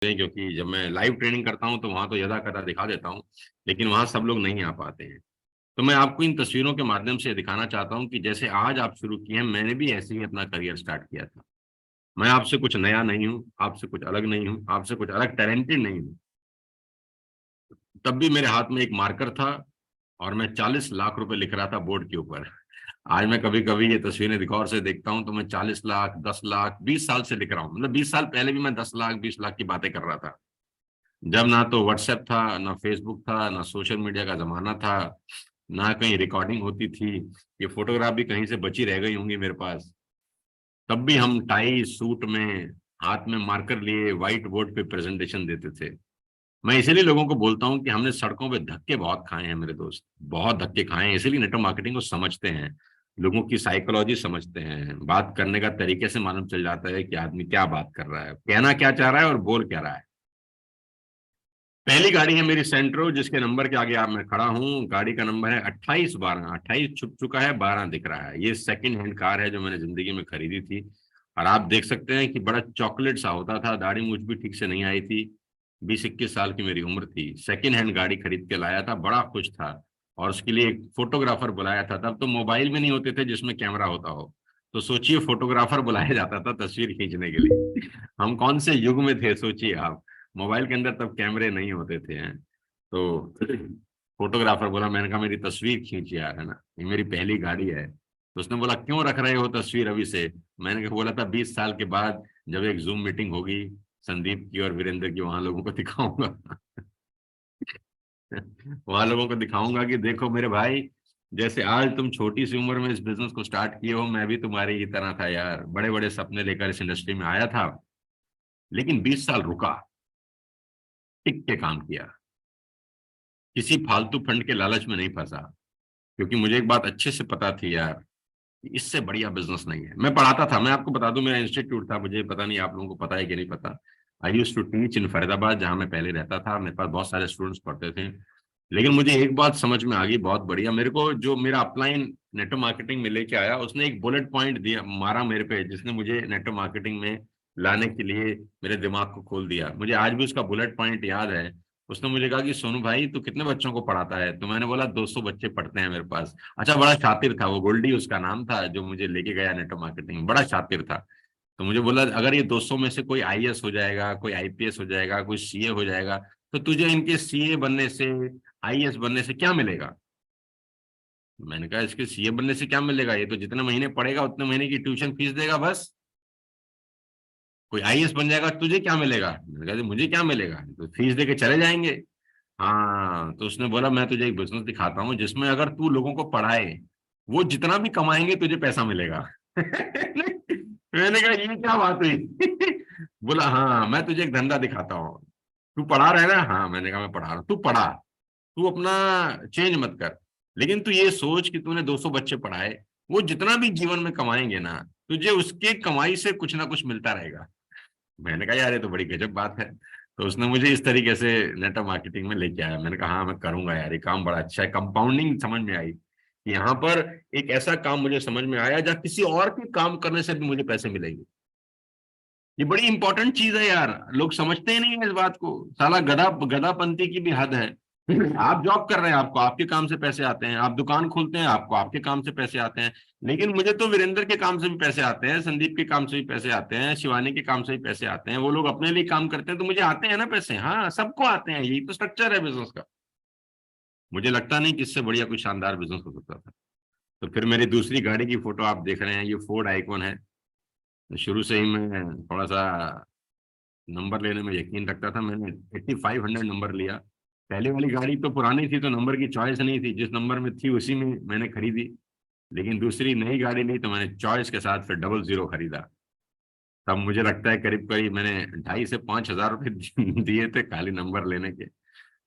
क्योंकि जब मैं लाइव ट्रेनिंग करता हूँ तो वहां तो यदा कदा दिखा देता हूँ, लेकिन वहां सब लोग नहीं आ पाते हैं। तो मैं आपको इन तस्वीरों के माध्यम से दिखाना चाहता हूँ कि जैसे आज आप शुरू किए हैं, मैंने भी ऐसे ही अपना करियर स्टार्ट किया था। मैं आपसे कुछ नया नहीं हूँ, आपसे कुछ अलग नहीं हूँ, आपसे कुछ अलग टैलेंटेड नहीं हूँ। तब भी मेरे हाथ में एक मार्कर था और मैं 40 लाख रुपए लिख रहा था बोर्ड के ऊपर। आज मैं कभी कभी ये तस्वीरें गौर से देखता हूँ तो मैं 40 लाख, 10 लाख, 20 साल से लिख रहा हूँ। मतलब 20 साल पहले भी मैं 10 लाख, 20 लाख की बातें कर रहा था, जब ना तो व्हाट्सएप था, ना फेसबुक था, ना सोशल मीडिया का जमाना था, ना कहीं रिकॉर्डिंग होती थी। ये फोटोग्राफ भी कहीं से बची रह गई होंगी मेरे पास। तब भी हम टाई सूट में, हाथ में मार्कर लिए व्हाइट बोर्ड पे प्रेजेंटेशन देते थे। मैं इसीलिए लोगों को बोलता हूँ कि हमने सड़कों पे धक्के बहुत खाए हैं मेरे दोस्त, बहुत धक्के खाए हैं। इसीलिए नेटवर्क मार्केटिंग को समझते हैं, लोगों की साइकोलॉजी समझते हैं, बात करने का तरीके से मालूम चल जाता है कि आदमी क्या बात कर रहा है, कहना क्या चाह रहा है और बोल क्या रहा है। पहली गाड़ी है मेरी सेंट्रो, जिसके नंबर के आगे आप मैं खड़ा हूँ। गाड़ी का नंबर है 2812। 28 छुप चुका है, 12 दिख रहा है। ये सेकंड हैंड कार है जो मैंने जिंदगी में खरीदी थी। और आप देख सकते हैं कि बड़ा चॉकलेट सा होता था, दाढ़ी मूछ भी ठीक से नहीं आई थी। 20-21 साल की मेरी उम्र थी, सेकंड हैंड गाड़ी खरीद के लाया था, बड़ा खुश था। और उसके लिए एक फोटोग्राफर बुलाया था। तब तो मोबाइल में नहीं होते थे जिसमें कैमरा होता हो, तो सोचिए फोटोग्राफर बुलाया जाता था तस्वीर खींचने के लिए। हम कौन से युग में थे सोचिए आप। मोबाइल के अंदर तब कैमरे नहीं होते थे हैं। तो फोटोग्राफर बोला, मैंने कहा मेरी तस्वीर खींच यार, है ना, ये मेरी पहली गाड़ी है। तो उसने बोला क्यों रख रहे हो तस्वीर अभी से। मैंने कहा, बोला था 20 साल के बाद जब एक जूम मीटिंग होगी संदीप की और वीरेंद्र की, वहां लोगों को दिखाऊंगा। वहां लोगों को दिखाऊंगा कि देखो मेरे भाई, जैसे आज तुम छोटी सी उम्र में इस बिजनेस को स्टार्ट किए हो, मैं भी तुम्हारी ही तरह था यार, बड़े बड़े सपने लेकर इस इंडस्ट्री में आया था, लेकिन 20 साल रुका, टिक के काम किया, किसी फालतू फंड के लालच में नहीं फंसा। क्योंकि मुझे एक बात अच्छे से पता थी यार, कि इससे बढ़िया बिजनेस नहीं है। मैं पढ़ाता था, मैं आपको बता दूं, मेरा इंस्टीट्यूट था, मुझे पता नहीं आप लोगों को पता है कि नहीं पता। I used to teach in Faridabad, जहां मैं पहले रहता था। मेरे पास बहुत सारे स्टूडेंट्स पढ़ते थे। लेकिन मुझे एक बात समझ में आ गई बहुत बढ़िया, मेरे को जो मेरा अपलाइन नेटवर्क मार्केटिंग में लेके आया, उसने एक बुलेट पॉइंट दिया, मारा मेरे पे, जिसने मुझे नेटवर्क मार्केटिंग में लाने के लिए मेरे दिमाग को खोल दिया। मुझे आज भी उसका बुलेट पॉइंट याद है। उसने मुझे कहा कि सोनू भाई तू कितने बच्चों को पढ़ाता है। तो मैंने बोला 200 बच्चे पढ़ते हैं मेरे पास। अच्छा, बड़ा शातिर था वो, गोल्डी उसका नाम था, जो मुझे लेके गया नेटवर्क मार्केटिंग में, बड़ा शातिर था। तो मुझे बोला अगर ये 200 में से कोई आईएएस हो जाएगा, कोई आईपीएस हो जाएगा, कोई सीए हो जाएगा, तो तुझे इनके सीए बनने से, आईएएस बनने से क्या मिलेगा। मैंने कहा इसके सीए बनने से क्या मिलेगा, ये तो जितने महीने पढ़ेगा उतने महीने की ट्यूशन फीस देगा बस। कोई आईएएस बन जाएगा तुझे क्या मिलेगा। मैंने कहा मुझे क्या मिलेगा, तो फीस दे के चले जाएंगे। हाँ, तो उसने बोला मैं तुझे एक बिजनेस दिखाता हूँ जिसमें अगर तू लोगों को पढ़ाए, वो जितना भी कमाएंगे तुझे पैसा मिलेगा। मैंने कहा ये क्या बात हुई। बोला हाँ, मैं तुझे एक धंधा दिखाता हूँ, तू पढ़ा रहा है ना। हाँ, मैंने कहा मैं पढ़ा रहा हूँ, तू पढ़ा, तू अपना चेंज मत कर, लेकिन तू ये सोच कि तूने 200 बच्चे पढ़ाए, वो जितना भी जीवन में कमाएंगे ना, तुझे उसके कमाई से कुछ ना कुछ मिलता रहेगा। मैंने कहा यार ये तो बड़ी गजब बात है। तो उसने मुझे इस तरीके से नेटवर्क मार्केटिंग में लेके आया। मैंने कहा हाँ मैं करूंगा यार, ये काम बड़ा अच्छा है। कंपाउंडिंग समझ में आई कि यहाँ पर एक ऐसा काम मुझे समझ में आया जहाँ किसी और के काम करने से भी मुझे पैसे मिलेंगे। ये बड़ी इंपॉर्टेंट चीज है यार, लोग समझते ही नहीं है इस बात को। साला गधापंती की भी हद है। आप जॉब कर रहे हैं, आपको आपके काम से पैसे आते हैं, आप दुकान खोलते हैं, आपको आपके काम से पैसे आते हैं। लेकिन मुझे तो वीरेंद्र के काम से भी पैसे आते हैं, संदीप के काम से भी पैसे आते हैं, शिवानी के काम से भी पैसे आते हैं। वो लोग अपने लिए काम करते हैं तो मुझे आते हैं ना पैसे। हाँ, सबको आते हैं, यही तो स्ट्रक्चर है बिजनेस का। मुझे लगता नहीं कि इससे बढ़िया कोई शानदार बिजनेस हो सकता था। तो फिर मेरी दूसरी गाड़ी की फोटो आप देख रहे हैं, ये फोर्ड आइकॉन है। शुरू से ही मैं थोड़ा सा नंबर लेने में यकीन रखता था। मैंने 8500 नंबर लिया। पहले वाली गाड़ी तो पुरानी थी तो नंबर की चॉइस नहीं थी, जिस नंबर में थी उसी में मैंने खरीदी। लेकिन दूसरी नई गाड़ी ली तो मैंने चॉइस के साथ फिर 00 खरीदा। तब मुझे लगता है करीब करीब मैंने 2500 से 5000 रुपये दिए थे खाली नंबर लेने के।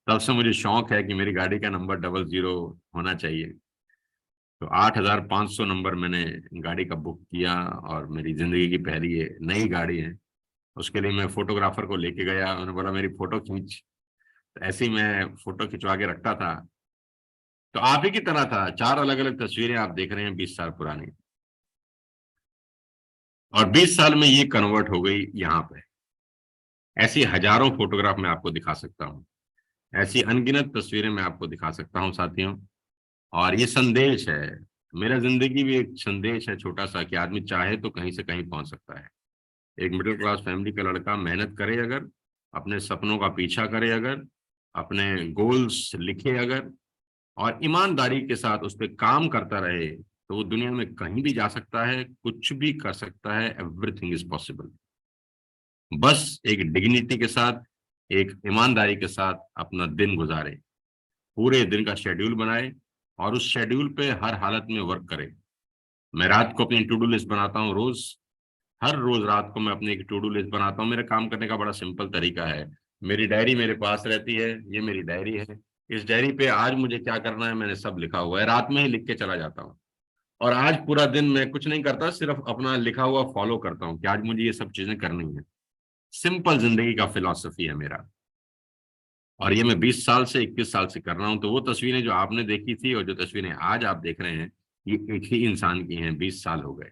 तब से मुझे शौक है कि मेरी गाड़ी का नंबर 00 होना चाहिए। तो 8500 नंबर मैंने गाड़ी का बुक किया, और मेरी जिंदगी की पहली ये नई गाड़ी है। उसके लिए मैं फोटोग्राफर को लेके गया, उन्होंने बोला मेरी फोटो खींच। तो ऐसे ही मैं फोटो खिंचवा के रखता था। तो आप ही की तरह था, 4 अलग अलग तस्वीरें आप देख रहे हैं 20 साल पुरानी। और 20 साल में ये कन्वर्ट हो गई यहाँ पे। ऐसी हजारों फोटोग्राफ मैं आपको दिखा सकता हूँ, ऐसी अनगिनत तस्वीरें मैं आपको दिखा सकता हूँ साथियों। और ये संदेश है, मेरा जिंदगी भी एक संदेश है छोटा सा, कि आदमी चाहे तो कहीं से कहीं पहुंच सकता है। एक मिडिल क्लास फैमिली का लड़का मेहनत करे अगर, अपने सपनों का पीछा करे अगर, अपने गोल्स लिखे अगर, और ईमानदारी के साथ उस पर काम करता रहे, तो वो दुनिया में कहीं भी जा सकता है, कुछ भी कर सकता है। Everything is possible. बस एक डिग्निटी के साथ, एक ईमानदारी के साथ अपना दिन गुजारे, पूरे दिन का शेड्यूल बनाए, और उस शेड्यूल पे हर हालत में वर्क करे। मैं रात को अपनी टू डू लिस्ट बनाता हूँ रोज। हर रोज रात को मैं अपनी एक टू डू लिस्ट बनाता हूँ। मेरे काम करने का बड़ा सिंपल तरीका है। मेरी डायरी मेरे पास रहती है, ये मेरी डायरी है। इस डायरी पे आज मुझे क्या करना है मैंने सब लिखा हुआ है, रात में ही लिख के चला जाता हूँ। और आज पूरा दिन मैं कुछ नहीं करता, सिर्फ अपना लिखा हुआ फॉलो करता हूँ कि आज मुझे ये सब चीजें करनी है। सिंपल जिंदगी का फिलॉसफी है मेरा। और ये मैं 20 साल से 21 साल से कर रहा हूँ। तो वो तस्वीरें जो आपने देखी थी और जो तस्वीरें आज आप देख रहे हैं, ये एक ही इंसान की हैं। 20 साल हो गए।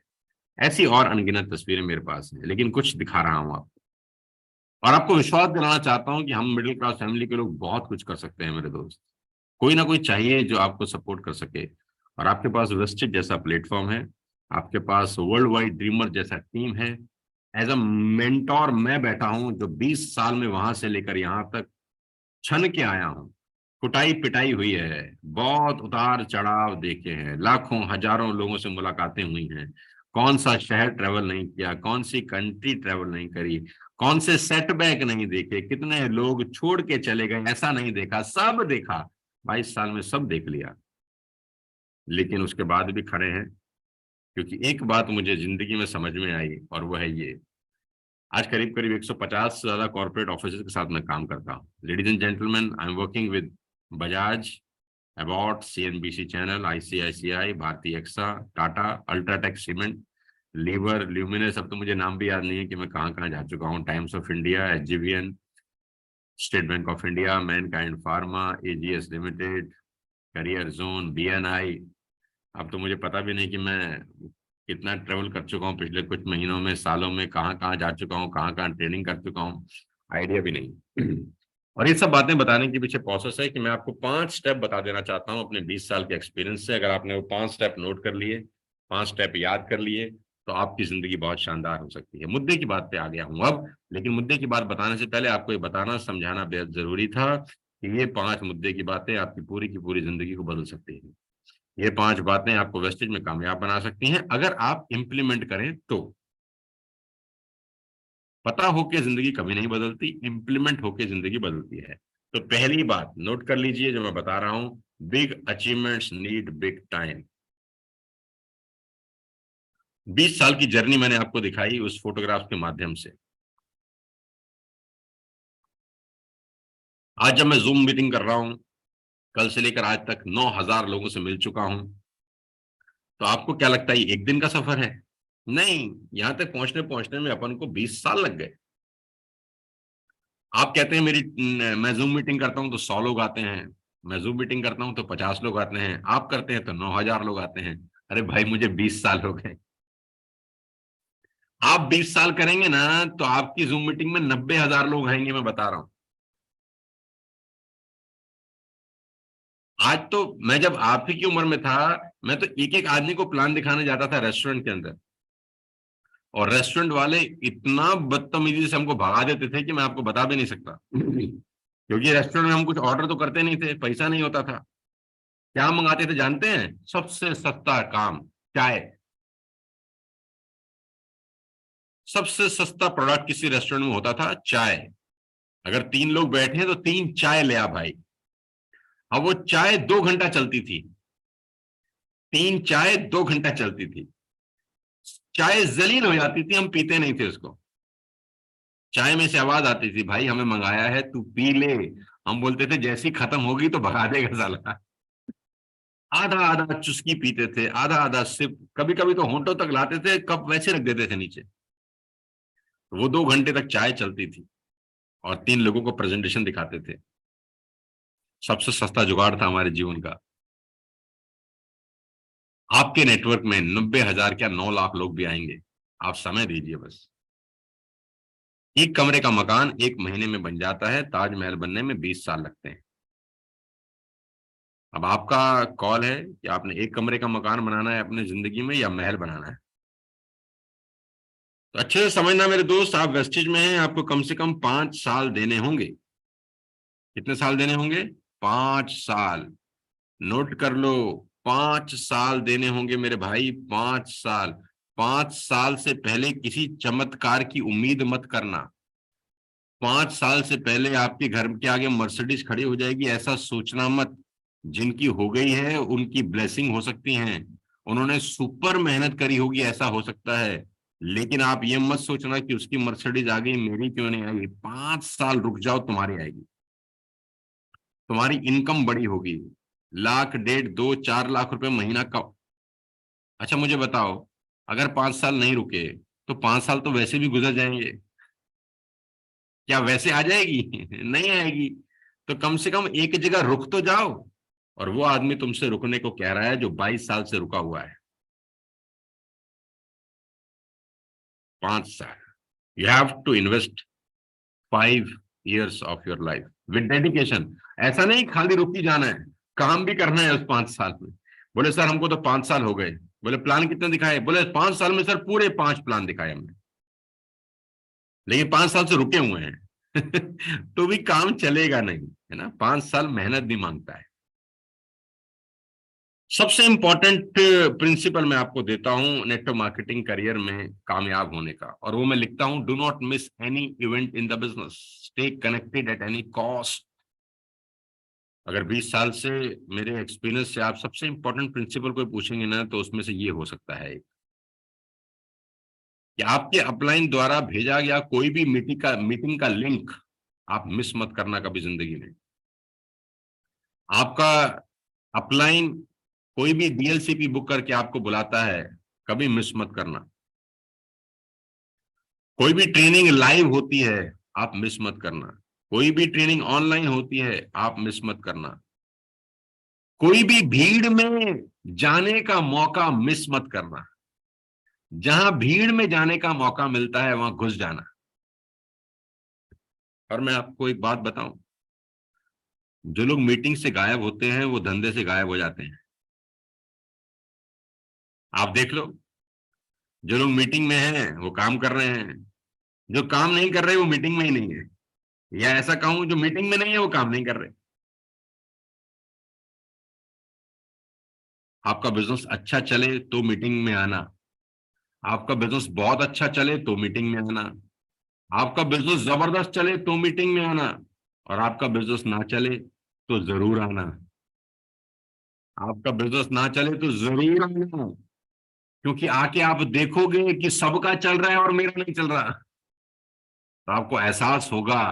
ऐसी और अनगिनत तस्वीरें मेरे पास हैं, लेकिन कुछ दिखा रहा हूँ आपको। और आपको विश्वास दिलाना चाहता हूँ कि हम मिडिल क्लास फैमिली के लोग बहुत कुछ कर सकते हैं मेरे दोस्त। कोई ना कोई चाहिए जो आपको सपोर्ट कर सके। और आपके पास वेस्टेज जैसा प्लेटफॉर्म है, आपके पास वर्ल्ड वाइड ड्रीमर जैसा टीम है। एज अ मेंटोर मैं बैठा हूं, जो 20 साल में वहां से लेकर यहाँ तक छन के आया हूं। कुटाई पिटाई हुई है, बहुत उतार चढ़ाव देखे हैं, लाखों हजारों लोगों से मुलाकातें हुई हैं। कौन सा शहर ट्रेवल नहीं किया, कौन सी कंट्री ट्रेवल नहीं करी, कौन से सेटबैक नहीं देखे, कितने लोग छोड़ के चले गए ऐसा नहीं देखा, सब देखा। 22 साल में सब देख लिया। लेकिन उसके बाद भी खड़े हैं, क्योंकि एक बात मुझे जिंदगी में समझ में आई, और वो है ये। आज करीब करीब 150 से ज्यादा कॉर्पोरेट ऑफिस के साथ मैं काम करता हूँ। Ladies and gentleman, I am working with Bajaj, Abbott, CNBC channel, ICICI, Bharti AXA, Tata, UltraTech cement, Lever, Luminous. अब तो मुझे नाम भी याद नहीं है कि मैं कहाँ कहाँ जा चुका हूँ। Times of India, HGVN, State Bank of India, Mankind Pharma, AGS Limited, career zone, BNI. अब तो मुझे पता भी नहीं कि मैं कितना ट्रेवल कर चुका हूँ पिछले कुछ महीनों में, सालों में, कहाँ कहाँ जा चुका हूँ, कहाँ कहाँ ट्रेनिंग कर चुका हूँ। आइडिया भी नहीं। और ये सब बातें बताने के पीछे प्रोसेस है कि मैं आपको 5 स्टेप बता देना चाहता हूँ अपने 20 साल के एक्सपीरियंस से। अगर आपने वो 5 स्टेप नोट कर लिए, 5 स्टेप याद कर लिए, तो आपकी जिंदगी बहुत शानदार हो सकती है। मुद्दे की बात पे आ गया हूँ अब। लेकिन मुद्दे की बात बताने से पहले आपको ये बताना समझाना बेहद जरूरी था कि ये 5 मुद्दे की बातें आपकी पूरी की पूरी जिंदगी को बदल सकती है। ये 5 बातें आपको वेस्टेज में कामयाब बना सकती हैं, अगर आप इंप्लीमेंट करें तो। पता होके जिंदगी कभी नहीं बदलती, इंप्लीमेंट होके जिंदगी बदलती है। तो पहली बात नोट कर लीजिए जो मैं बता रहा हूं। Big achievements need big time. 20 साल की जर्नी मैंने आपको दिखाई उस फोटोग्राफ के माध्यम से। आज जब मैं जूम मीटिंग कर रहा हूं, कल से लेकर आज तक 9,000 लोगों से मिल चुका हूं। तो आपको क्या लगता है ये एक दिन का सफर है? नहीं, यहां तक पहुंचने पहुंचने में अपन को 20 साल लग गए। आप कहते हैं मैं जूम मीटिंग करता हूं तो 100 लोग आते हैं, मैं जूम मीटिंग करता हूं तो 50 लोग आते हैं, आप करते हैं तो 9,000 लोग आते हैं। अरे भाई, मुझे 20 साल हो गए। आप 20 साल करेंगे ना, तो आपकी जूम मीटिंग में 90,000 लोग आएंगे, मैं बता रहा हूं। आज तो मैं जब आप ही की उम्र में था, मैं तो एक एक आदमी को प्लान दिखाने जाता था रेस्टोरेंट के अंदर। और रेस्टोरेंट वाले इतना बदतमीजी से हमको भगा देते थे कि मैं आपको बता भी नहीं सकता। क्योंकि रेस्टोरेंट में हम कुछ ऑर्डर तो करते नहीं थे, पैसा नहीं होता था। क्या मंगाते थे जानते हैं? सबसे सस्ता काम, चाय। सबसे सस्ता प्रोडक्ट किसी रेस्टोरेंट में होता था चाय। अगर 3 लोग बैठे हैं तो 3 चाय ले आ भाई। अब वो चाय 2 घंटा चलती थी। 3 चाय 2 घंटा चलती थी। चाय जलील हो जाती थी, हम पीते नहीं थे उसको। चाय में से आवाज आती थी, भाई हमें मंगाया है तू पी ले। हम बोलते थे जैसी खत्म होगी तो भगा देगा साला। आधा आधा चुस्की पीते थे, आधा आधा सिप, कभी कभी तो होंठों तक लाते थे, कप वैसे रख देते थे नीचे। वो 2 घंटे तक चाय चलती थी, और 3 लोगों को प्रेजेंटेशन दिखाते थे। सबसे सस्ता जुगाड़ था हमारे जीवन का। आपके नेटवर्क में 90,000 क्या 9 लाख लोग भी आएंगे। आप समय दीजिए बस। एक कमरे का मकान 1 महीने में बन जाता है, ताजमहल बनने में 20 साल लगते हैं। अब आपका कॉल है कि आपने 1 कमरे का मकान बनाना है अपने जिंदगी में या महल बनाना है। तो अच्छे से समझना मेरे दोस्त, आप वेस्टेज में हैं, आपको कम से कम 5 साल देने होंगे। कितने साल देने होंगे? 5 साल। नोट कर लो, 5 साल देने होंगे मेरे भाई, 5 साल। 5 साल से पहले किसी चमत्कार की उम्मीद मत करना। 5 साल से पहले आपके घर के आगे मर्सिडीज खड़ी हो जाएगी, ऐसा सोचना मत। जिनकी हो गई है उनकी ब्लेसिंग हो सकती हैं, उन्होंने सुपर मेहनत करी होगी, ऐसा हो सकता है। लेकिन आप ये मत सोचना कि उसकी मर्सिडीज आ गई, मेरी क्यों नहीं आएगी। 5 साल रुक जाओ, तुम्हारी आएगी। तुम्हारी इनकम बड़ी होगी, लाख, डेढ़, 2-4 लाख रुपए महीना का। अच्छा मुझे बताओ, अगर 5 साल नहीं रुके तो 5 साल तो वैसे भी गुजर जाएंगे। क्या वैसे आ जाएगी? नहीं आएगी। तो कम से कम एक जगह रुक तो जाओ। और वो आदमी तुमसे रुकने को कह रहा है जो 22 साल से रुका हुआ है। 5 साल। You have to invest 5 years of your life with dedication. ऐसा नहीं खाली रुक ही जाना है, काम भी करना है उस 5 साल में। बोले सर हमको तो 5 साल हो गए। बोले प्लान कितने दिखाए? बोले 5 साल में सर पूरे 5 प्लान दिखाए हमने, लेकिन 5 साल से रुके हुए हैं। तो भी काम चलेगा नहीं, है ना। 5 साल मेहनत भी मांगता है। सबसे इंपॉर्टेंट प्रिंसिपल मैं आपको देता हूं नेटवर्क मार्केटिंग करियर में कामयाब होने का, और वो मैं लिखता हूं, do not miss any event in the business, stay connected at any cost. अगर 20 साल से मेरे एक्सपीरियंस से आप सबसे इंपॉर्टेंट प्रिंसिपल कोई पूछेंगे ना, तो उसमें से ये हो सकता है कि आपके अपलाइन द्वारा भेजा गया कोई भी मीटिंग का लिंक आप मिस मत करना कभी जिंदगी में। आपका अपलाइन कोई भी डीएलसीपी बुक करके आपको बुलाता है, कभी मिस मत करना। कोई भी ट्रेनिंग लाइव होती है, आप मिस मत करना। कोई भी ट्रेनिंग ऑनलाइन होती है, आप मिस मत करना। कोई भी भीड़ में जाने का मौका मिस मत करना। जहां भीड़ में जाने का मौका मिलता है वहां घुस जाना। और मैं आपको एक बात बताऊं, जो लोग मीटिंग से गायब होते हैं वो धंधे से गायब हो जाते हैं। आप देख लो, जो लोग मीटिंग में हैं वो काम कर रहे हैं, जो काम नहीं कर रहे वो मीटिंग में ही नहीं है। या ऐसा कहूं, जो मीटिंग में नहीं है वो काम नहीं कर रहे। आपका बिजनेस अच्छा चले तो मीटिंग में आना। आपका बिजनेस बहुत अच्छा चले तो मीटिंग में आना। आपका बिजनेस जबरदस्त चले तो मीटिंग में आना। और आपका बिजनेस ना चले तो जरूर आना। आपका बिजनेस ना चले तो जरूर आना। क्योंकि आके आप देखोगे कि सबका चल रहा है और मेरा नहीं चल रहा, तो आपको एहसास होगा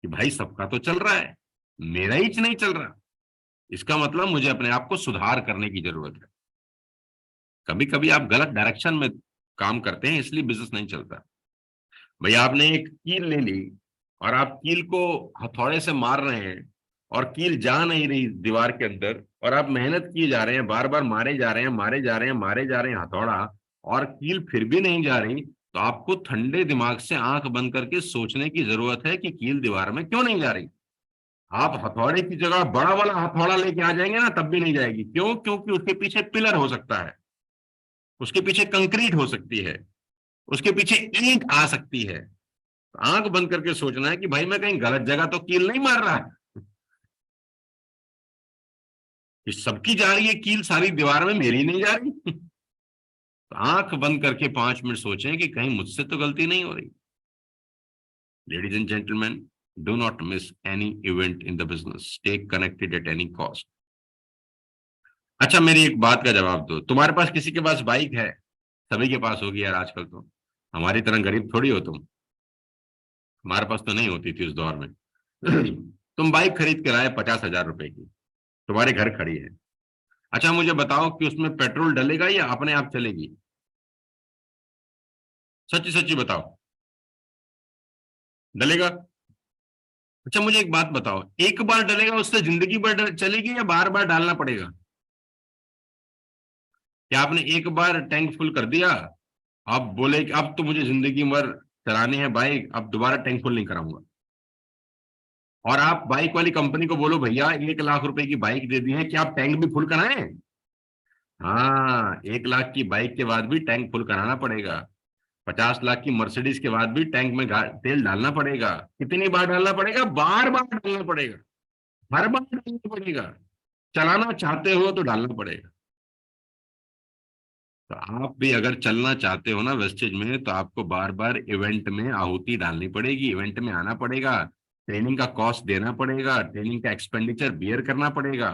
कि भाई सबका तो चल रहा है, मेरा ही नहीं चल रहा। इसका मतलब मुझे अपने आप को सुधार करने की जरूरत है। कभी कभी आप गलत डायरेक्शन में काम करते हैं, इसलिए बिजनेस नहीं चलता। भाई आपने एक कील ले ली और आप कील को हथौड़े से मार रहे हैं, और कील जा नहीं रही दीवार के अंदर, और आप मेहनत किए जा रहे हैं, बार बार मारे जा रहे हैं, मारे जा रहे हैं, मारे जा रहे हैं हथौड़ा, और कील फिर भी नहीं जा रही, तो आपको ठंडे दिमाग से आंख बंद करके सोचने की जरूरत है कि कील दीवार में क्यों नहीं जा रही। आप हथौड़े की जगह बड़ा वाला हथौड़ा लेके आ जाएंगे ना, तब भी नहीं जाएगी। क्यों? क्योंकि उसके पीछे पिलर हो सकता है, उसके पीछे कंक्रीट हो सकती है, उसके पीछे ईंट आ सकती है। आंख बंद करके सोचना है कि भाई मैं कहीं गलत जगह तो कील नहीं मार रहा है, कि सबकी जा रही है कील सारी दीवार में, मेरी नहीं जा रही। तो आंख बंद करके 5 मिनट सोचें कि कहीं मुझसे तो गलती नहीं हो रही। Ladies and gentleman, do not miss any event in the business, stay connected at any cost. अच्छा मेरी एक बात का जवाब दो, तुम्हारे पास किसी के पास बाइक है? सभी के पास होगी यार आजकल तो, हमारी तरह गरीब थोड़ी हो तुम। हमारे पास तो नहीं होती थी उस दौर में। तुम बाइक खरीद के लाए 50,000 रुपए की, तुम्हारे घर खड़ी है। अच्छा मुझे बताओ कि उसमें पेट्रोल डलेगा या अपने आप चलेगी? सच्ची सच्ची बताओ। डलेगा। अच्छा मुझे एक बात बताओ, एक बार डलेगा उससे जिंदगी भर चलेगी या बार बार डालना पड़ेगा? क्या आपने एक बार टैंक फुल कर दिया, आप बोले कि अब तो मुझे जिंदगी भर चलानी है बाइक, अब दोबारा टैंक फुल नहीं कराऊंगा। और आप बाइक वाली कंपनी को बोलो भैया 1 लाख रुपए की बाइक दे दी है, क्या आप टैंक भी फुल कराएं? हाँ, 1 लाख की बाइक के बाद भी टैंक फुल कराना पड़ेगा। 50 लाख की मर्सिडीज के बाद भी टैंक में तेल डालना पड़ेगा। कितनी बार डालना पड़ेगा? बार बार डालना पड़ेगा, हर बार डालना पड़ेगा। चलाना चाहते हो तो डालना पड़ेगा। तो आप भी अगर चलना चाहते हो ना वेस्टेज में, तो आपको बार बार इवेंट में आहुति डालनी पड़ेगी, इवेंट में आना पड़ेगा, ट्रेनिंग का कॉस्ट देना पड़ेगा, ट्रेनिंग का एक्सपेंडिचर बियर करना पड़ेगा।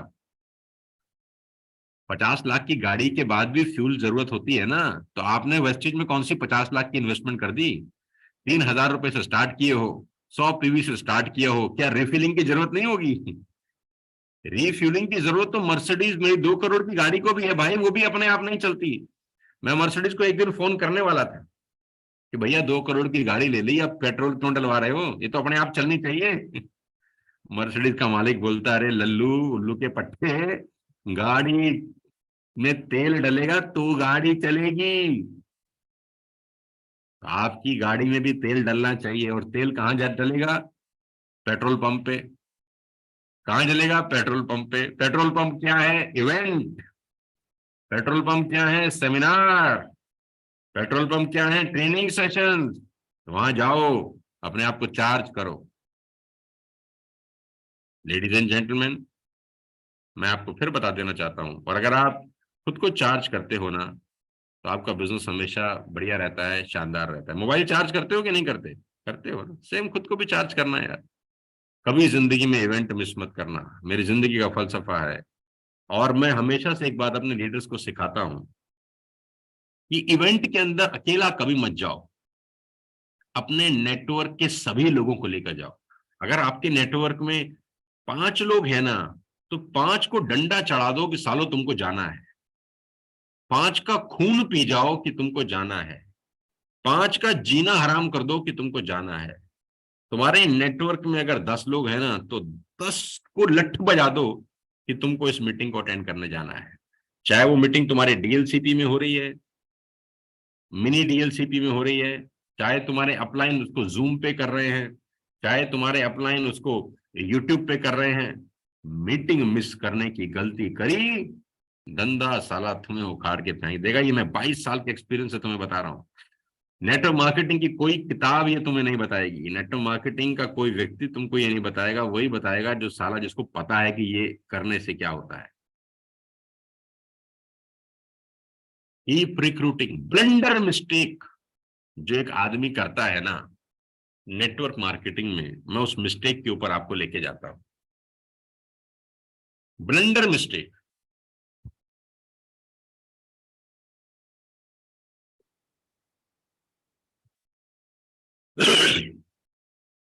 50 लाख की गाड़ी के बाद भी फ्यूल जरूरत होती है ना। तो आपने वेस्टेज में कौन सी 50 लाख की इन्वेस्टमेंट कर दी? 3,000 रुपए से स्टार्ट किए हो, 100 पीवी से स्टार्ट किया हो, क्या रिफिलिंग की जरूरत नहीं होगी? रिफ्यूलिंग की जरूरत तो मर्सिडीज मेरी 2 करोड़ की गाड़ी को भी है भाई, वो भी अपने आप नहीं चलती। मैं मर्सिडीज को एक दिन फोन करने वाला था कि भैया 2 करोड़ की गाड़ी ले ली, अब पेट्रोल क्यों डलवा रहे हो, ये तो अपने आप चलनी चाहिए। मर्सिडीज का मालिक बोलता, अरे लल्लू उल्लू के पट्टे, गाड़ी में तेल डलेगा तो गाड़ी चलेगी। तो आपकी गाड़ी में भी तेल डलना चाहिए, और तेल कहाँ जा डलेगा? पेट्रोल पंप पे। कहाँ जलेगा? पेट्रोल पंप पे। पेट्रोल पंप क्या है? इवेंट। पेट्रोल पंप क्या है? सेमिनार। पेट्रोल पंप क्या है? Training session. वहां जाओ, अपने आप को चार्ज करो। लेडीज एंड जेंटलमैन, मैं आपको फिर बता देना चाहता हूं, और अगर आप खुद को चार्ज करते हो ना, तो आपका बिजनेस हमेशा बढ़िया रहता है, शानदार रहता है। मोबाइल चार्ज करते हो कि नहीं करते? करते हो ना, सेम खुद को भी चार्ज करना है यार। कभी जिंदगी में इवेंट मिस मत करना, मेरी जिंदगी का फलसफा है। और मैं हमेशा से एक बात अपने लीडर्स को सिखाता हूं कि इवेंट के अंदर अकेला कभी मत जाओ, अपने नेटवर्क के सभी लोगों को लेकर जाओ। अगर आपके नेटवर्क में 5 लोग हैं ना, तो 5 को डंडा चढ़ा दो कि सालो तुमको जाना है। 5 का खून पी जाओ कि तुमको जाना है। 5 का जीना हराम कर दो कि तुमको जाना है। तुम्हारे नेटवर्क में अगर 10 लोग हैं ना, तो 10 को लठ बजा दो कि तुमको इस मीटिंग को अटेंड करने जाना है। चाहे वो मीटिंग तुम्हारे डीएलसीपी में हो रही है, मिनी डीएलसीपी में हो रही है, चाहे तुम्हारे अपलाइन उसको जूम पे कर रहे हैं, चाहे तुम्हारे अपलाइन उसको यूट्यूब पे कर रहे हैं। मीटिंग मिस करने की गलती करी, धंधा साला तुम्हें उखाड़ के फेंक देगा। ये मैं 22 साल के एक्सपीरियंस से तुम्हें बता रहा हूँ। नेटवर्क मार्केटिंग की कोई किताब ये तुम्हें नहीं बताएगी, नेटवर्क मार्केटिंग का कोई व्यक्ति तुमको ये नहीं बताएगा, वही बताएगा जो साला जिसको पता है कि ये करने से क्या होता है। Keep recruiting. ब्लंडर मिस्टेक जो एक आदमी करता है ना नेटवर्क मार्केटिंग में, मैं उस मिस्टेक के ऊपर आपको लेके जाता हूं। Blunder mistake.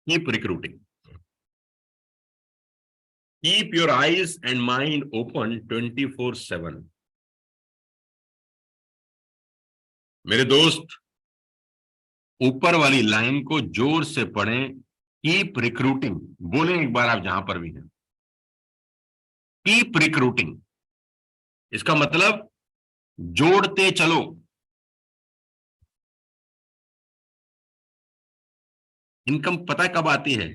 Keep recruiting. Keep your eyes and mind open 24/7। मेरे दोस्त, ऊपर वाली लाइन को जोर से पढ़ें। कीप रिक्रूटिंग बोले एक बार आप जहां पर भी हैं। कीप रिक्रूटिंग, इसका मतलब जोड़ते चलो। इनकम पता कब आती है?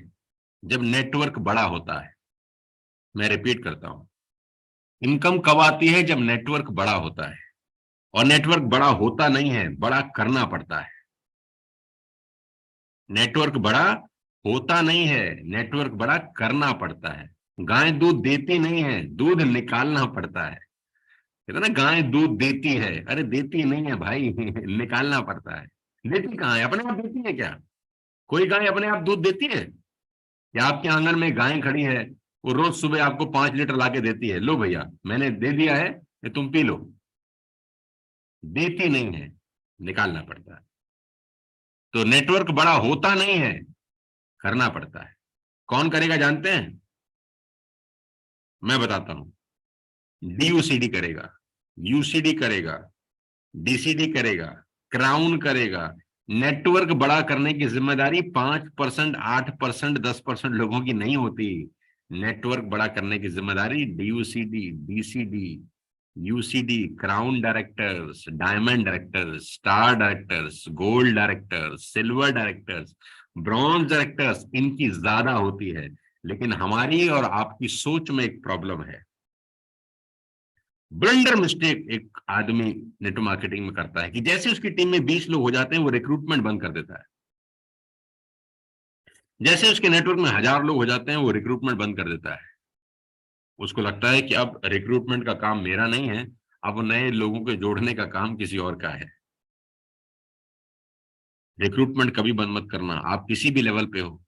जब नेटवर्क बड़ा होता है। मैं रिपीट करता हूं, इनकम कब आती है? जब नेटवर्क बड़ा होता है। और नेटवर्क बड़ा होता नहीं है, बड़ा करना पड़ता है। नेटवर्क बड़ा होता नहीं है, नेटवर्क बड़ा करना पड़ता है। गाय दूध देती नहीं है, दूध निकालना पड़ता है। कहते ना गाय दूध देती है, अरे देती नहीं है भाई, निकालना पड़ता है। देती कहाँ है? अपने आप देती है क्या? कोई गाय अपने आप दूध देती है? या आपके आंगन में गाय खड़ी है, वो रोज सुबह आपको 5 लीटर ला के देती है, लो भैया मैंने दे दिया है, ये तुम पी लो? देती नहीं है, निकालना पड़ता है। तो नेटवर्क बड़ा होता नहीं है, करना पड़ता है। कौन करेगा जानते हैं? मैं बताता हूं। डीयूसीडी करेगा, यूसीडी करेगा, डीसीडी करेगा, क्राउन करेगा। नेटवर्क बड़ा करने की जिम्मेदारी 5%, 8%, 10% लोगों की नहीं होती। नेटवर्क बड़ा करने की जिम्मेदारी DUCD, DCD, UCD, crown directors, diamond directors, star directors, gold directors, silver directors, bronze directors, इनकी ज्यादा होती है। लेकिन हमारी और आपकी सोच में एक प्रॉब्लम है। ब्लंडर मिस्टेक एक आदमी नेटवर्क मार्केटिंग में करता है कि जैसे उसकी टीम में 20 लोग हो जाते हैं वो रिक्रूटमेंट बंद कर देता है। जैसे उसके नेटवर्क में 1000 लोग हो जाते हैं वो रिक्रूटमेंट बंद कर देता है। उसको लगता है कि अब रिक्रूटमेंट का काम मेरा नहीं है, अब नए लोगों को जोड़ने का काम किसी और का है। रिक्रूटमेंट कभी बंद मत करना। आप किसी भी लेवल पे हो,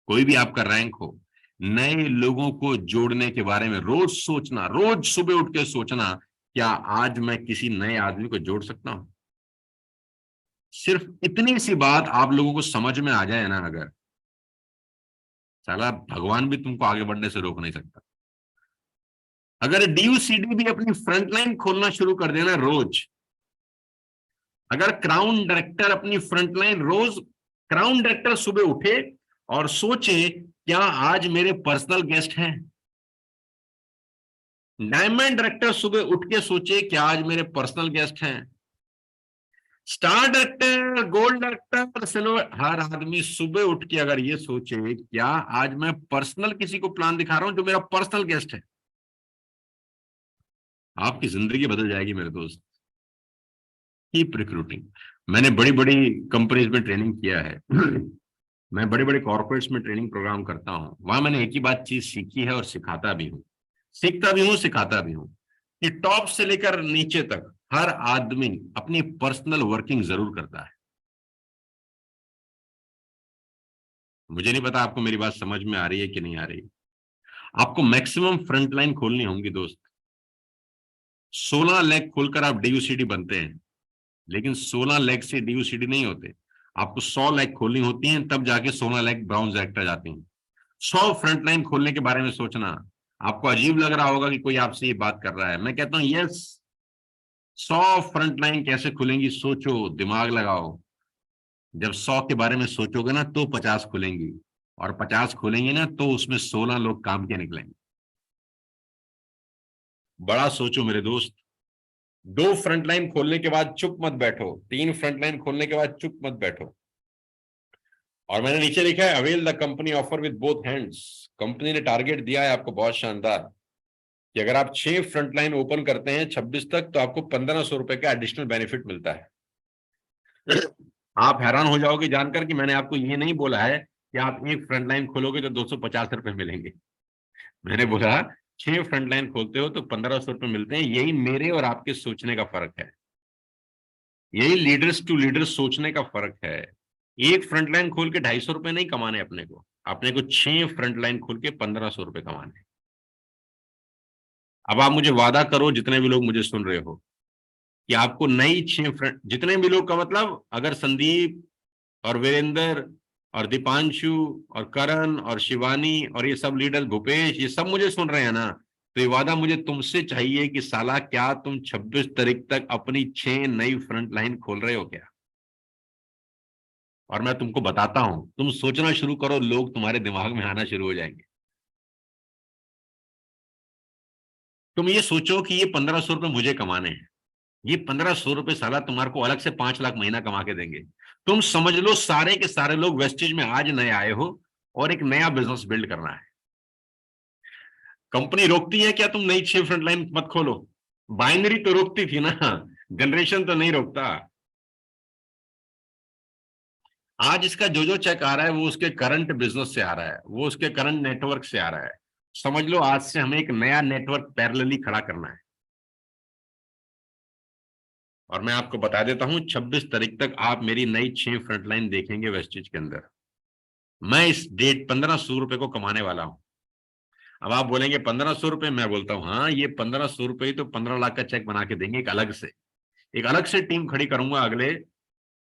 कोई भी आपका रैंक हो, नए लोगों को जोड़ने के बारे में रोज सोचना, रोज सुबह उठ के सोचना, क्या आज मैं किसी नए आदमी को जोड़ सकता हूं। सिर्फ इतनी सी बात आप लोगों को समझ में आ जाए ना, अगर, साला भगवान भी तुमको आगे बढ़ने से रोक नहीं सकता। अगर डीयूसीडी भी अपनी फ्रंटलाइन खोलना शुरू कर देना रोज, अगर क्राउन डायरेक्टर अपनी फ्रंटलाइन रोज, क्राउन डायरेक्टर सुबह उठे और सोचे क्या आज मेरे पर्सनल गेस्ट हैं, डायमंड डायरेक्टर सुबह उठ के सोचे क्या आज मेरे पर्सनल गेस्ट हैं, star director, gold director, silver, हर आदमी सुबह उठ के अगर ये सोचे क्या आज मैं पर्सनल किसी को प्लान दिखा रहा हूं जो मेरा पर्सनल गेस्ट है, आपकी जिंदगी बदल जाएगी मेरे दोस्त। Keep recruiting. मैंने बड़ी बड़ी कंपनीज में ट्रेनिंग किया है मैं बड़े बड़े कॉर्पोरेट्स में ट्रेनिंग प्रोग्राम करता हूं, वहां मैंने एक ही बात चीज सीखी है और सिखाता भी हूं, सीखता भी हूं, सिखाता भी हूं, कि टॉप से लेकर नीचे तक हर आदमी अपनी पर्सनल वर्किंग जरूर करता है। मुझे नहीं पता आपको मेरी बात समझ में आ रही है कि नहीं आ रही। आपको मैक्सिमम फ्रंट लाइन खोलनी होंगी दोस्त। 16 लेग खोलकर आप डीयूसीडी बनते हैं, लेकिन 16 लेग से डीयूसीडी नहीं होते। आपको 100 लेग खोलनी होती हैं, तब जाके 16 लेग ब्राउन डायरेक्टर जाती हैं। 100 फ्रंट लाइन खोलने के बारे में सोचना। आपको अजीब लग रहा होगा कि कोई आपसे ये बात कर रहा है, मैं कहता हूं यस, 100 फ्रंट लाइन कैसे खुलेंगी, सोचो, दिमाग लगाओ। जब 100 के बारे में सोचोगे ना तो 50 खुलेंगी, और 50 खुलेंगी ना तो उसमें 16 लोग काम के निकलेंगे। बड़ा सोचो मेरे दोस्त। 2 फ्रंट लाइन खोलने के बाद चुप मत बैठो, 3 फ्रंट लाइन खोलने के बाद चुप मत बैठो। और मैंने नीचे लिखा है avail the company offer with both hands. Company ने टारगेट दिया है आपको बहुत शानदार, कि अगर आप 6 फ्रंट लाइन ओपन करते हैं 26 तक तो आपको 1500 रुपए का एडिशनल बेनिफिट मिलता है। आप हैरान हो जाओगे जानकर कि मैंने आपको ये नहीं बोला है कि आप एक फ्रंट लाइन खोलोगे तो 250 रुपए मिलेंगे। मैंने बोला 6 फ्रंट लाइन खोलते हो तो 1500 रुपए मिलते हैं। यही मेरे और आपके सोचने का फर्क है, यही लीडर्स टू लीडर्स सोचने का फर्क है। एक फ्रंट लाइन खोल के 250 रुपए नहीं कमाने अपने को 6 फ्रंट लाइन खोल के 1500 रुपए कमाने। अब आप मुझे वादा करो, जितने भी लोग मुझे सुन रहे हो, कि आपको नई 6 फ्रंट, जितने भी लोग का मतलब, अगर संदीप और वीरेंद्र और दीपांशु और करण और शिवानी और ये सब लीडर, भूपेश, ये सब मुझे सुन रहे हैं ना, तो ये वादा मुझे तुमसे चाहिए कि साला क्या तुम 26 तारीख तक अपनी 6 नई फ्रंट लाइन खोल रहे हो क्या। और मैं तुमको बताता हूं, तुम सोचना शुरू करो, लोग तुम्हारे दिमाग में आना शुरू हो जाएंगे। तुम ये सोचो कि ये 1500 रुपए मुझे कमाने हैं, ये 1500 रुपए साला तुम्हारे को अलग से 5 लाख महीना कमा के देंगे। तुम समझ लो सारे के सारे लोग वेस्टेज में आज नए आए हो और एक नया बिजनेस बिल्ड करना है। कंपनी रोकती है क्या तुम नई 6 फ्रंट लाइन मत खोलो? बाइनरी तो रोकती थी ना, जनरेशन तो नहीं रोकता। आज इसका जो चेक आ रहा है वो उसके करंट बिजनेस से आ रहा है, वो उसके करंट नेटवर्क से आ रहा है। समझ लो आज से हमें एक नया नेटवर्क पैरेलली खड़ा करना है। और मैं आपको बता देता हूं 26 तारीख तक आप मेरी नई 6 फ्रंटलाइन देखेंगे वेस्टेज के अंदर। मैं इस डेट 1500 रुपए को कमाने वाला हूं। अब आप बोलेंगे 1500 रुपए, मैं बोलता हूं हाँ, ये 1500 रुपए ही तो 15 लाख का चेक बना के देंगे। एक अलग से टीम खड़ी करूंगा अगले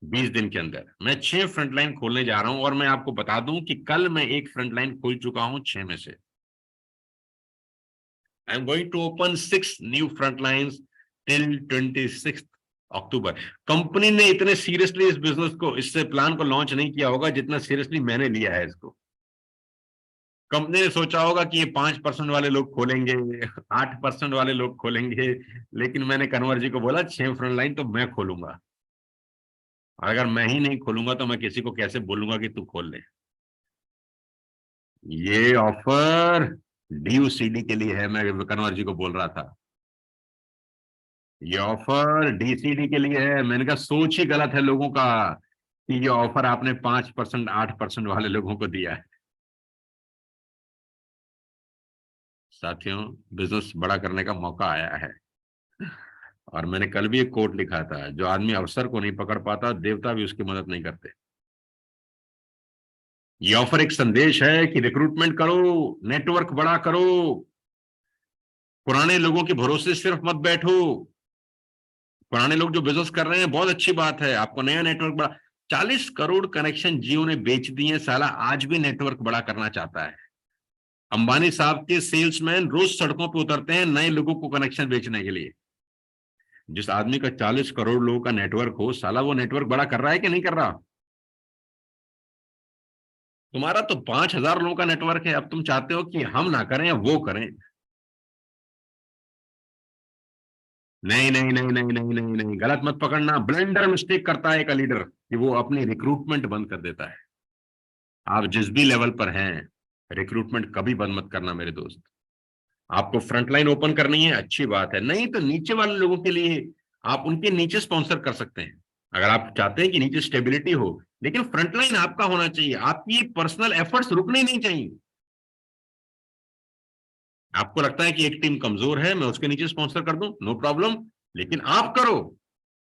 20 दिन के अंदर। मैं 6 फ्रंटलाइन खोलने जा रहा हूं, और मैं आपको बता दूं कि कल मैं एक फ्रंटलाइन खोल चुका हूं 6 में से। I am going to open 6 new front lines till 26 October. Company ने इतने सीरियसली इस बिजनेस को, इससे प्लान को लॉन्च नहीं किया होगा जितना सीरियसली मैंने लिया है इसको। कंपनी ने सोचा होगा कि ये 5% वाले लोग खोलेंगे, 8% वाले लोग खोलेंगे, लेकिन मैंने कन्वर जी को बोला 6 फ्रंट लाइन तो मैं खोलूंगा, और अगर मैं ही नहीं खोलूंगा तो मैं किसी को कैसे बोलूंगा कि तू खोल ले। ये ऑफर DUCD के लिए है, मैं कन्वर जी को बोल रहा था। ये ऑफर DCD के लिए है। मैंने कहा सोच ही गलत है लोगों का कि ये ऑफर आपने 5%, 8% वाले लोगों को दिया है। साथियों, बिजनेस बड़ा करने का मौका आया है। और मैंने कल भी एक कोट लिखा था, जो आदमी अवसर को नहीं पकड़ पाता, देवता भी उसकी मदद नहीं करते। ये ऑफर एक संदेश है कि रिक्रूटमेंट करो, नेटवर्क बड़ा करो, पुराने लोगों के भरोसे सिर्फ मत बैठो। पुराने लोग जो बिजनेस कर रहे हैं बहुत अच्छी बात है, आपको नया नेटवर्क बड़ा। 40 करोड़ कनेक्शन जियो ने बेच दिए, साला आज भी नेटवर्क बड़ा करना चाहता है। अंबानी साहब के सेल्समैन रोज सड़कों पर उतरते हैं नए लोगों को कनेक्शन बेचने के लिए। जिस आदमी का 40 करोड़ लोगों का नेटवर्क हो, साला वो नेटवर्क बड़ा कर रहा है कि नहीं कर रहा? तुम्हारा तो 5,000 लोगों का नेटवर्क है, अब तुम चाहते हो कि हम ना करें या वो करें। नहीं नहीं नहीं नहीं नहीं नहीं नहीं, गलत मत पकड़ना। ब्लेंडर मिस्टेक करता है एक लीडर कि वो अपनी रिक्रूटमेंट बंद कर देता है। आप जिस भी लेवल पर हैं, रिक्रूटमेंट कभी बंद मत करना मेरे दोस्त। आपको फ्रंटलाइन ओपन करनी है, अच्छी बात है, नहीं तो नीचे वाले लोगों के लिए आप उनके नीचे स्पॉन्सर कर सकते हैं। अगर आप चाहते हैं कि नीचे स्टेबिलिटी हो, लेकिन फ्रंटलाइन आपका होना चाहिए, आपकी पर्सनल एफर्ट्स रुकने नहीं चाहिए। आपको लगता है कि एक टीम कमजोर है, मैं उसके नीचे स्पॉन्सर कर दूं, नो प्रॉब्लम, लेकिन आप करो।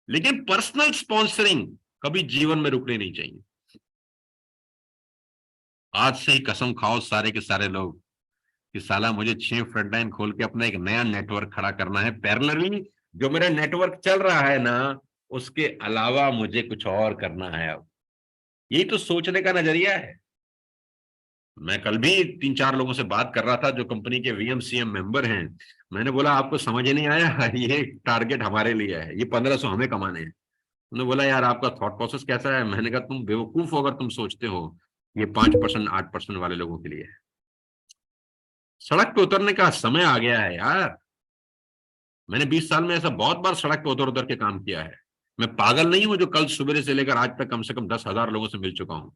लेकिन पर्सनल स्पॉन्सरिंग कभी जीवन में रुकनी नहीं चाहिए। आज से ही कसम खाओ सारे के सारे लोग कि साला मुझे 6 फ्रंटलाइन खोल के अपना एक नया नेटवर्क खड़ा करना है पैरेलली। जो मेरा नेटवर्क चल रहा है ना, उसके अलावा मुझे कुछ और करना है अब। यही तो सोचने का नजरिया है। मैं कल भी 3-4 लोगों से बात कर रहा था जो कंपनी के VMCM मेंबर हैं। मैंने बोला आपको समझ ही नहीं आया, ये टारगेट हमारे लिए है, ये 1,500 हमें कमाने हैं। उन्होंने बोला यार आपका थॉट प्रोसेस कैसा है? मैंने कहा तुम बेवकूफ हो अगर तुम सोचते हो ये 5%, 8% वाले लोगों के लिए है। सड़क पे उतरने का समय आ गया है यार। मैंने 20 साल में ऐसा बहुत बार सड़क पे उतर उतर के काम किया है। मैं पागल नहीं हूं जो कल सुबह से लेकर आज तक कम से कम 10,000 लोगों से मिल चुका हूं।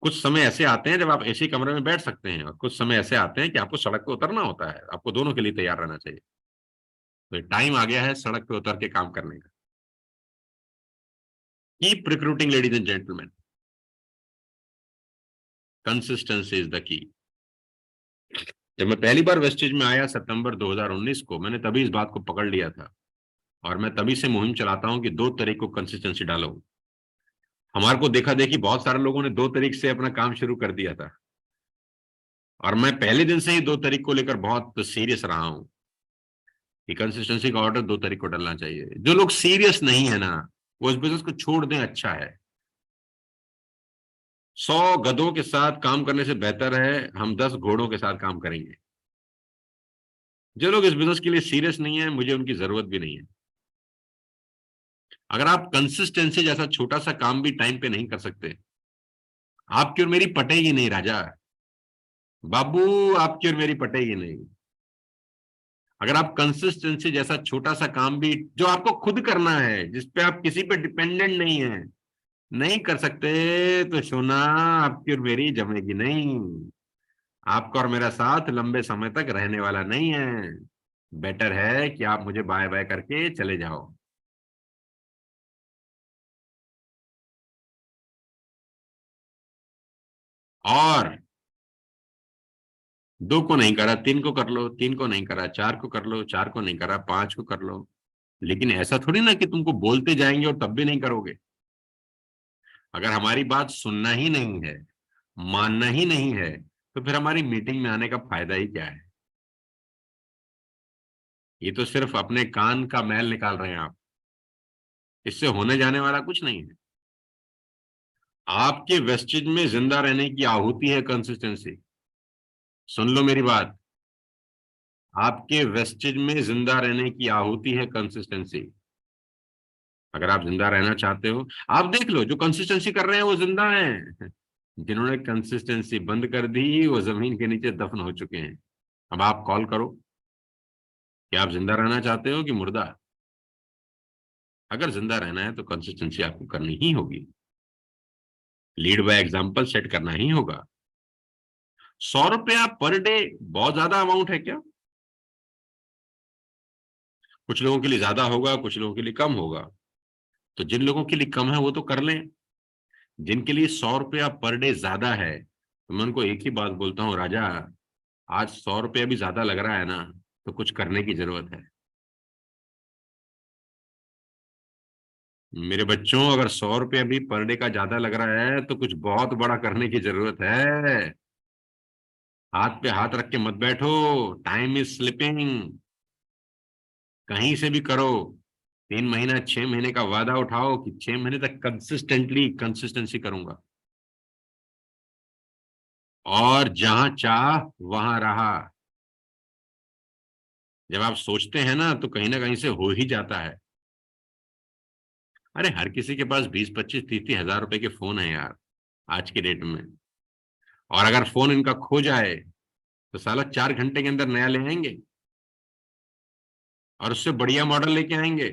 कुछ समय ऐसे आते हैं जब आप ऐसे ही कमरे में बैठ सकते हैं, और कुछ समय ऐसे आते हैं कि आपको सड़क पे उतरना होता है। आपको दोनों के लिए तैयार रहना चाहिए। तो टाइम आ गया है सड़क पे उतर के काम करने का। Keep recruiting ladies and gentleman, consistency is the key. जब मैं पहली बार वेस्टेज में आया सितंबर 2019 को, मैंने तभी इस बात को पकड़ लिया था, और मैं तभी से मुहिम चलाता हूं कि 2 तारीख को कंसिस्टेंसी डालो। हमारे को देखा देखी बहुत सारे लोगों ने 2 तारीख से अपना काम शुरू कर दिया था, और मैं पहले दिन से ही 2 तारीख को लेकर बहुत सीरियस रहा हूं कि कंसिस्टेंसी का ऑर्डर 2 तारीख को डलना चाहिए। जो लोग सीरियस नहीं है ना, वो इस बिजनेस को छोड़ दें, अच्छा है। 100 गधों के साथ काम करने से बेहतर है हम 10 घोड़ों के साथ काम करेंगे। जो लोग इस बिजनेस के लिए सीरियस नहीं है, मुझे उनकी जरूरत भी नहीं है। अगर आप कंसिस्टेंसी जैसा छोटा सा काम भी टाइम पे नहीं कर सकते, आपकी और मेरी पटेगी नहीं राजा, बाबू, आपकी और मेरी पटेगी नहीं। अगर आप कंसिस्टेंसी जैसा छोटा सा काम भी जो आपको खुद करना है, जिसपे आप किसी पे डिपेंडेंट नहीं है, नहीं कर सकते, तो सोना आपकी और मेरी जमेगी नहीं। आपका और मेरा साथ लंबे समय तक रहने वाला नहीं है। बेटर है कि आप मुझे बाय बाय करके चले जाओ। और 2 को नहीं करा 3 को कर लो, 3 को नहीं करा 4 को कर लो, 4 को नहीं करा 5 को कर लो। लेकिन ऐसा थोड़ी ना कि तुमको बोलते जाएंगे और तब भी नहीं करोगे। अगर हमारी बात सुनना ही नहीं है, मानना ही नहीं है, तो फिर हमारी मीटिंग में आने का फायदा ही क्या है? ये तो सिर्फ अपने कान का मैल निकाल रहे हैं आप। इससे होने जाने वाला कुछ नहीं है। आपके वेस्टेज में जिंदा रहने की आहुति है कंसिस्टेंसी। सुन लो मेरी बात। आपके वेस्टेज में जिंदा रहने की आहुति है कंसिस्टेंसी। अगर आप जिंदा रहना चाहते हो, आप देख लो जो कंसिस्टेंसी कर रहे हैं वो जिंदा हैं। जिन्होंने कंसिस्टेंसी बंद कर दी वो जमीन के नीचे दफन हो चुके हैं। अब आप कॉल करो कि आप जिंदा रहना चाहते हो कि मुर्दा। अगर जिंदा रहना है तो कंसिस्टेंसी आपको करनी ही होगी, लीड बाय एग्जांपल सेट करना ही होगा। 100 रुपया पर डे बहुत ज्यादा अमाउंट है क्या? कुछ लोगों के लिए ज्यादा होगा, कुछ लोगों के लिए कम होगा। तो जिन लोगों के लिए कम है वो तो कर लें। जिनके लिए 100 रुपया पर डे ज्यादा है तो मैं उनको एक ही बात बोलता हूँ, राजा आज 100 रुपया भी ज्यादा लग रहा है ना, तो कुछ करने की जरूरत है। मेरे बच्चों, अगर 100 रुपया भी पर डे का ज्यादा लग रहा है तो कुछ बहुत बड़ा करने की जरूरत है। हाथ पे हाथ रख के मत बैठो, टाइम इज स्लिपिंग। कहीं से भी करो, 3 महीना 6 महीने का वादा उठाओ कि 6 महीने तक कंसिस्टेंटली कंसिस्टेंसी करूंगा, और जहां चाह वहां रहा। जब आप सोचते हैं ना तो कहीं ना कहीं से हो ही जाता है। अरे हर किसी के पास 20 25 30 30 हजार रुपए के फोन है यार, आज की डेट में। और अगर फोन इनका खो जाए तो साला 4 घंटे के अंदर नया ले आएंगे, और उससे बढ़िया मॉडल लेके आएंगे,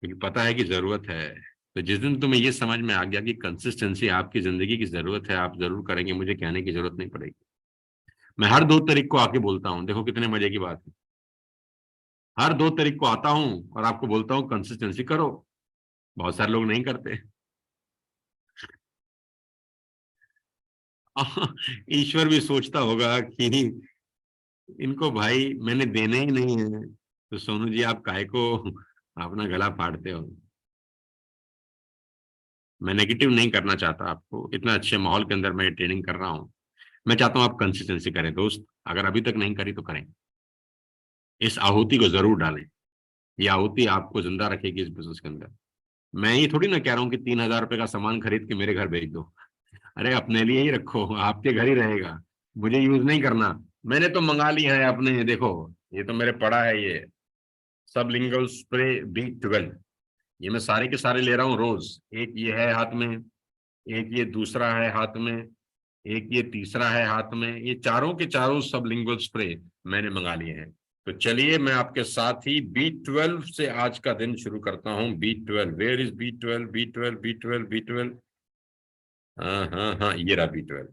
क्योंकि पता है कि जरूरत है। तो जिस दिन तुम्हें ये समझ में आ गया कि कंसिस्टेंसी आपकी जिंदगी की जरूरत है, आप जरूर करेंगे, मुझे कहने की जरूरत नहीं पड़ेगी। मैं हर 2 तारीख को आके बोलता हूँ, देखो कितने मजे की बात है। हर 2 तारीख को आता हूँ और आपको बोलता हूँ कंसिस्टेंसी करो। बहुत सारे लोग नहीं करते। ईश्वर भी सोचता होगा कि इनको भाई मैंने देने ही नहीं है, तो सोनू जी आप काहे को अपना गला फाड़ते हो। मैं नेगेटिव नहीं करना चाहता आपको, इतना अच्छे माहौल के अंदर मैं ट्रेनिंग कर रहा हूँ। मैं चाहता हूँ आप कंसिस्टेंसी करें दोस्त, अगर अभी तक नहीं करी तो करें। इस आहुति को जरूर डालें, ये आहुति आपको जिंदा रखेगी इस बिजनेस के अंदर। मैं ये थोड़ी ना कह रहा हूँ कि 3 हजार रुपए का सामान खरीद के मेरे घर भेज दो। अरे अपने लिए ही रखो, आपके घर ही रहेगा, मुझे यूज नहीं करना। मैंने तो मंगा लिया है अपने, देखो ये तो मेरे पड़ा है, ये सबलिंगुअल स्प्रे B12। ये मैं सारे के सारे ले रहा हूँ रोज। एक ये है हाथ में, एक ये दूसरा है हाथ में, एक ये तीसरा है हाथ में, ये चारों के चारों सबलिंगुअल स्प्रे मैंने मंगा लिए हैं। तो चलिए मैं आपके साथ ही B12 से आज का दिन शुरू करता हूँ। B12, where is B12? B12 B12 B12, हाँ हाँ हाँ, ये रहा B12।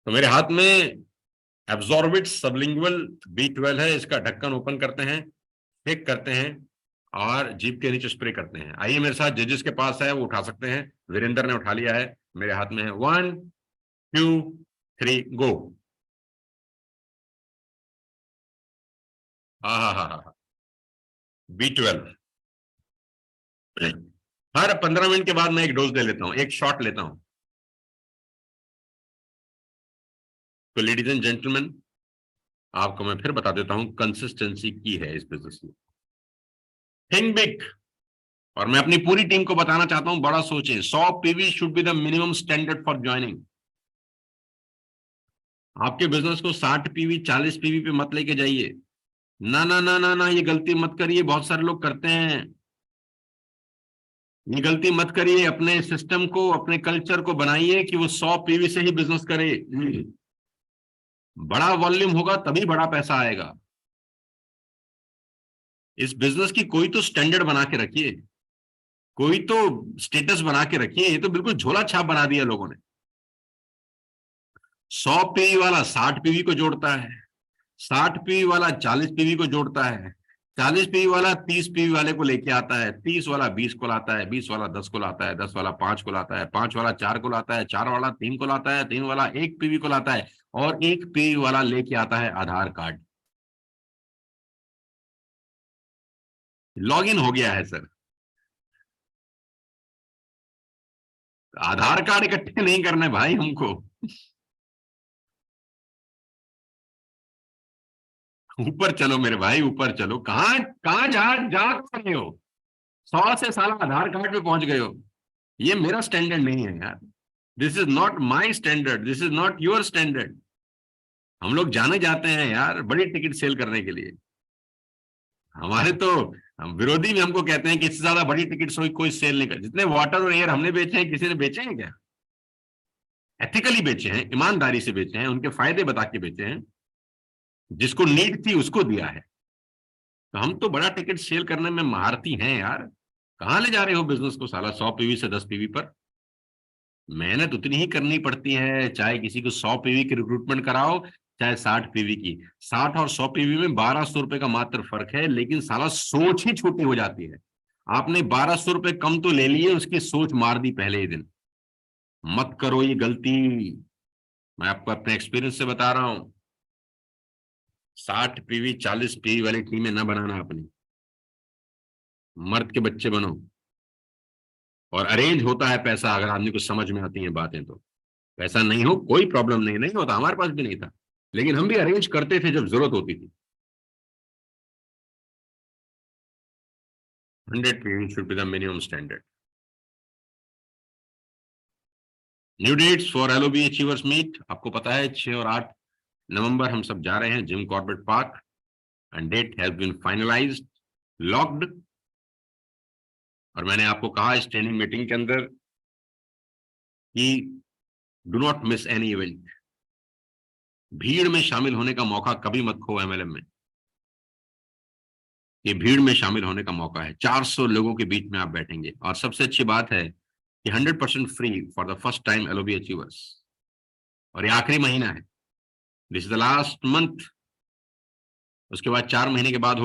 तो मेरे हाथ में एब्जॉर्बिट सबलिंगुअल B12 है। इसका ढक्कन ओपन करते हैं, फेक करते हैं, और जीभ के नीचे स्प्रे करते हैं। आइए मेरे साथ, जजेस के पास है वो उठा सकते हैं। वीरेंद्र ने उठा लिया है, मेरे हाथ में है। 1 2 3 गो। हाँ हाँ हाँ हाँ, B12। हर 15 मिनट के बाद मैं एक डोज ले लेता हूँ, एक शॉट लेता हूँ। तो लेडीज एंड जेंटलमैन, आपको मैं फिर बता देता हूं कंसिस्टेंसी की है इस बिजनेस में। Think big. और मैं अपनी पूरी टीम को बताना चाहता हूं, बड़ा सोचें। 100 PV should be the minimum standard for joining. आपके बिजनेस को 60 पीवी 40 पीवी पे मत लेके जाइए। ना ना ना ना ना, ये गलती मत करिए, बहुत सारे लोग करते हैं। ये गलती मत करिए। अपने सिस्टम को, अपने कल्चर को बनाइए कि वो 100 पीवी से ही बिजनेस करे। बड़ा वॉल्यूम होगा तभी बड़ा पैसा आएगा। इस बिजनेस की कोई तो स्टैंडर्ड बना के रखिए, कोई तो स्टेटस बना के रखिए। ये तो बिल्कुल झोला छाप बना दिया लोगों ने। 100 पीवी वाला 60 पीवी को जोड़ता है, 60 पीवी वाला 40 पीवी को जोड़ता है, 40 पीवी वाला 30 पीवी वाले को लेके आता है, 30 वाला 20 को लाता है, 20 वाला 10 को लाता है, 10 वाला 5 को लाता है, 5 वाला 4 को लाता है, 4 वाला 3 को लाता है, 3 वाला 1 पीवी को लाता है, और 1 पीवी वाला लेके आता है आधार कार्ड। लॉगिन हो गया है सर। आधार कार्ड इकट्ठे नहीं करने भाई हमको। ऊपर चलो मेरे भाई, ऊपर चलो। कहाँ कहाँ जा जा रहे हो? 100 से साला आधार कार्ड पे पहुंच गए हो। ये मेरा स्टैंडर्ड नहीं है यार। This is not my standard, this is not your standard. हम लोग जाने जाते हैं यार बड़ी टिकट सेल करने के लिए। हमारे तो हम विरोधी भी हमको कहते हैं कि इससे ज्यादा बड़ी टिकट्स कोई सेल नहीं कर, जितने वाटर और एयर हमने बेचे हैं किसी ने बेचे हैं क्या? एथिकली बेचे हैं, ईमानदारी से बेचे हैं, उनके फायदे बता के बेचे हैं, जिसको नीड थी उसको दिया है। तो हम तो बड़ा टिकट सेल करने में महारती हैं यार। कहाँ ले जा रहे हो बिजनेस को साला, 100 पीवी से 10 पीवी पर? मेहनत उतनी ही करनी पड़ती है, चाहे किसी को 100 पीवी की रिक्रूटमेंट कराओ, चाहे 60 पीवी की। 60 और 100 पीवी में 1200 रुपए का मात्र फर्क है, लेकिन साला सोच ही छोटी हो जाती है। आपने 1200 रुपए कम तो ले लिए, उसकी सोच मार दी पहले ही दिन। मत करो ये गलती, मैं आपको अपने एक्सपीरियंस से बता रहा हूं। 60 पीवी 40 पीवी वाली टीमें ना बनाना अपनी, मर्द के बच्चे बनो। और अरेंज होता है पैसा, अगर आदमी को समझ में आती हैं बातें तो। पैसा नहीं हो कोई प्रॉब्लम नहीं, नहीं होता, हमारे पास भी नहीं था, लेकिन हम भी अरेंज करते थे जब जरूरत होती थी। 100 PV should be the minimum standard. New dates for LOB achievers meet, आपको पता है 6 और 8 नवंबर हम सब जा रहे हैं Jim Corbett park, and date has been finalized, locked. और मैंने आपको कहा इस ट्रेनिंग मीटिंग के अंदर कि do not miss any event. भीड़ में शामिल होने का मौका कभी मत खो एमएलएम में। ये भीड़ में शामिल होने का मौका है, 400 लोगों के बीच में आप बैठेंगे, और सबसे अच्छी बात है कि 100% free for the first time LOB achievers. और ये आखिरी महीना है, this is the last month. उसके बाद 4 महीने के बाद